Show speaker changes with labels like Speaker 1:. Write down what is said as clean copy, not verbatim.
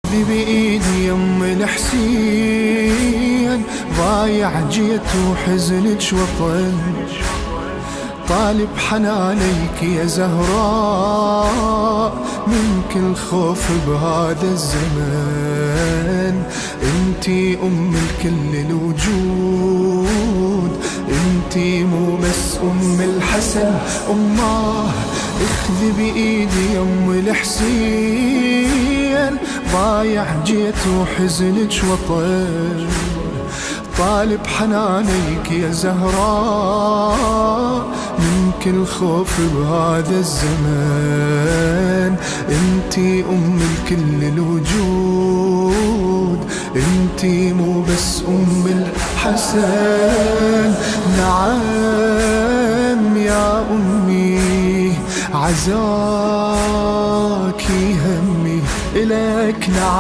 Speaker 1: اخذي بإيدي يم الحسين، ضايع جيت وحزنك وطن، طالب حنانيك يا زهراء من كل خوف بهذا الزمن. انتي ام الكل الوجود، انتي مو بس ام الحسن اماه. اخذي بايدي يم الحسين، ضايع جيت وحزنك وطن، طالب حنانيك يا زهراء من كل خوف بهذا الزمن. انتي ام الكل الوجود، انتي مو بس ام الحسن. نعم يا امي عزاكي همي الك، نعم